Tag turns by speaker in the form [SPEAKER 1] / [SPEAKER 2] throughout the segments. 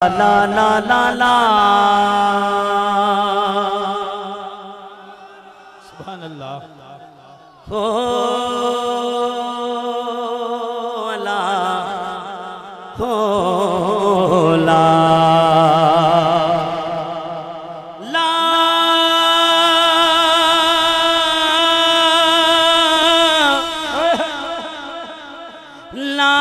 [SPEAKER 1] ला ला ला ला
[SPEAKER 2] सुभान अल्लाह
[SPEAKER 1] हो ला हो ला ला ला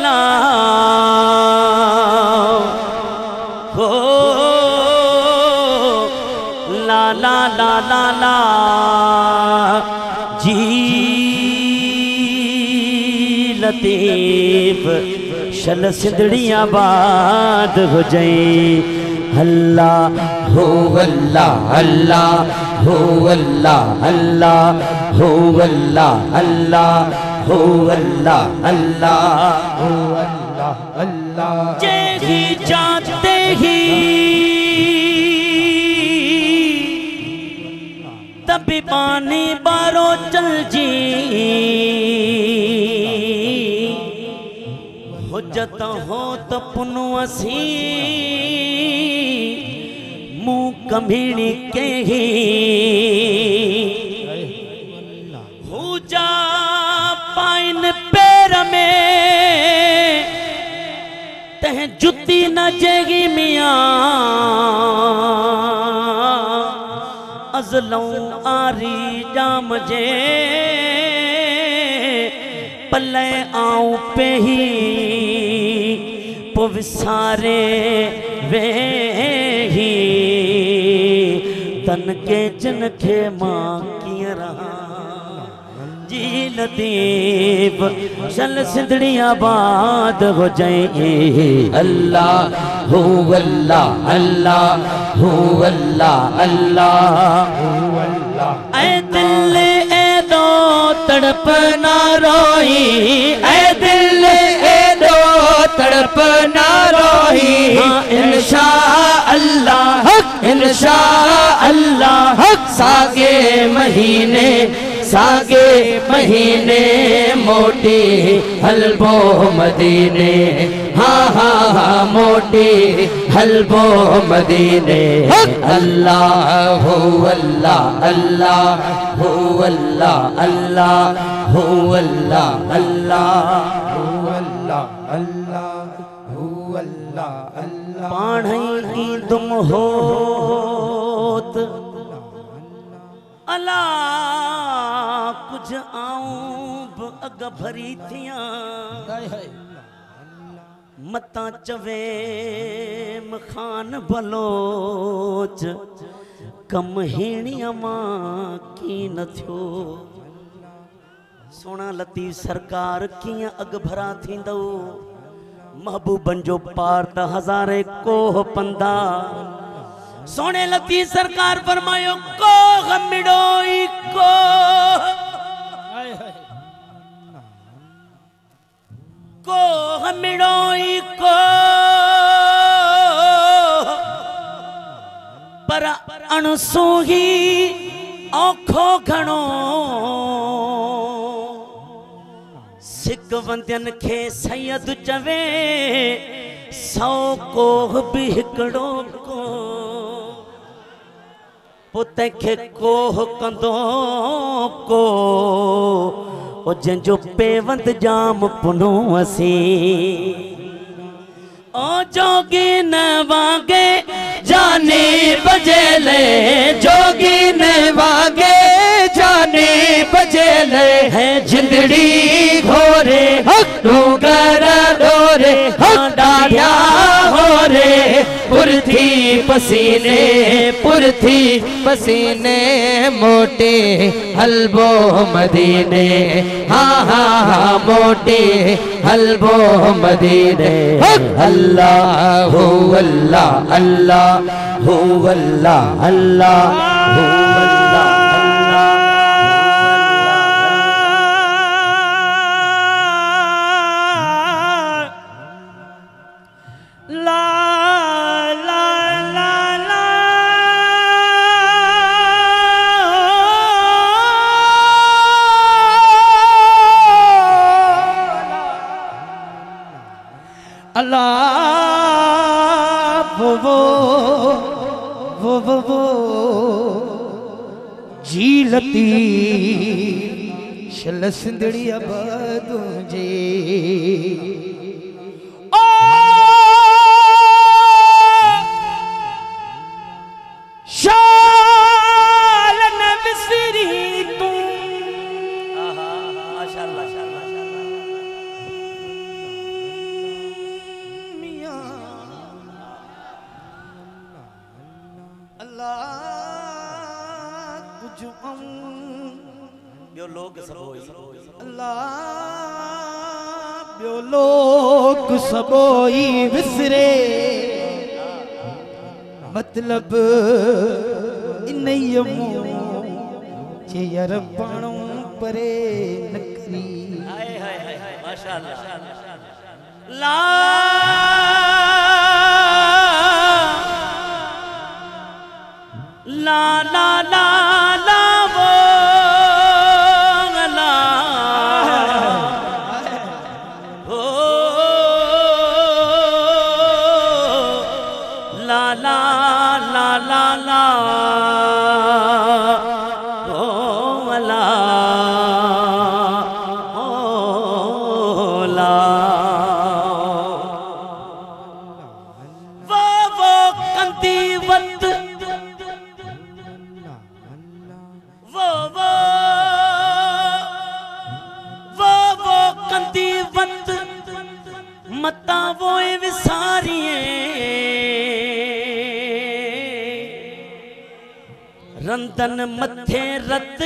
[SPEAKER 1] ला हो ला ला ला ला ला जी लतीफ शल सिंधड़ियां बाद हो जाए अल्लाह हो अल्लाह अल्लाह हो अल्लाह अल्लाह हो अल्लाह अल्लाह हो अल्लाह अल्लाह
[SPEAKER 2] हो अल्लाह अल्लाह
[SPEAKER 1] जेही जाते ही तभी पानी बारो चल जी हुज्जत हो तो पुनु असी मुँह कमीनी के ही हो जा पाइन पैर में तह जुती न जेगी मियाँ अजलों आरी जाम जे पल्ले आऊं पे ही पुविसारे वे ही तन के जन के माँ की रहा जी लतीफ शल सिंधड़ियां बाद हो जाए अल्लाह हो अल्लाह अल्लाह हो अल्लाह अल्लाह
[SPEAKER 2] हो अल्लाह
[SPEAKER 1] ऐ दिल ए दो तड़प ना रोई ऐ दिल ए दो तड़प ना रोई इंशा अल्लाह इंशा अल्लाह सागे महीने मोटी हलबो मदीने हाँ हाँ हाँ मोटी हलबो मदीने अल्लाह हो अल्लाह अल्लाह हो अल्लाह अल्लाह हो अल्लाह अल्लाह
[SPEAKER 2] हो अल्लाह अल्लाह हो अल्लाह अल्लाह
[SPEAKER 1] पाणी तुम होत अला कुछ आऊं अग भरी थियां मता चवे मखान बलोच कम हीणिया मां की न थियो सोना लतीफ सरकार किया अग भरा थींदो महबूबन जो पार त हज़ारे कोह पंदा सोने लतीफ सरकार फरमायो को गमिड़ोई को गमिड़ोई को पर अणसूही औखो घणो सिक वंदियन खे सैयद चवे सौ कोह भी हिकड़ो को पुत खे कोह कंदो को ओ जंजो पेवंद जाम पुनो असी ओ जोगी न वागे जाने बजेले जोगी न वागे जाने बजेले है जिंदड़ी घोरे डूंगर डोरे डाढ़िया हो रे पुरथी पसीने मोटे हलबो मदीने हाँ हाँ हाँ मोटे हलबो मदीने अल्लाह हो अल्लाह अल्लाह हो अल्लाह अल्लाह हो अल्लाह ला ला ला ला
[SPEAKER 2] अल्लाह वो जीलती शल सिंधड़ी आबादों जे शाल न विसरी तू
[SPEAKER 1] माशाअल्लाह
[SPEAKER 2] अल्लाह कुछ
[SPEAKER 1] ॿियो लोग सब होई
[SPEAKER 2] अल्लाह ॿियो लोग सबोई विसरे मतलब इन जे यार पाणो परे नकरी
[SPEAKER 1] हाय हाय हाय माशाअल्लाह ला ला ला ला ला वो ला हो ला ला ला ला ला हो ला हो ला वो कंदी वत वो कंदी वत मता वो विसारिए रंदन मथे रत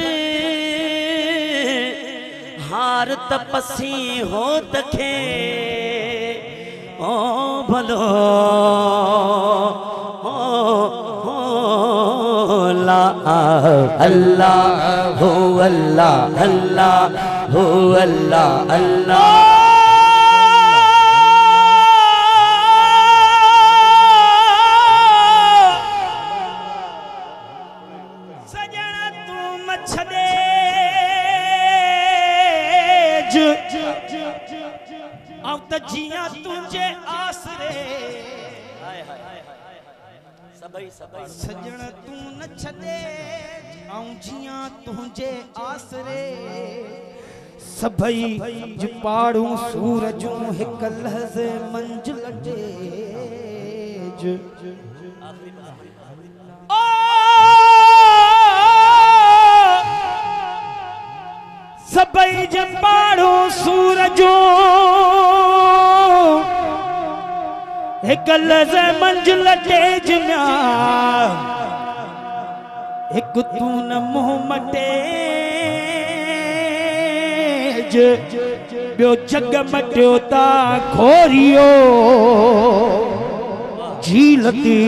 [SPEAKER 1] हार तपसी हो तखे ओ भलो ला अल्लाह हो अल्लाह अल्लाह हो अल्लाह अल्लाह
[SPEAKER 2] सजना तू मछदे अब त जिया तुझे आसरे सजण तू न छदे आऊं जिया तुझे आसरे सभई ज पाड़ू सूरजूं हिक लहज़े मंजिल तेज सभई ज पाड़ू सूरजूं हिक लहज़े मंजिल तेज म्या एक तू न मुँह मटे बियो जग मटियो ता खोरियो झीलती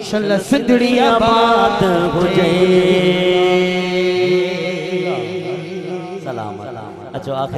[SPEAKER 2] शल सिंधड़ी आबाद हुजे
[SPEAKER 1] सलाम अचो आखिर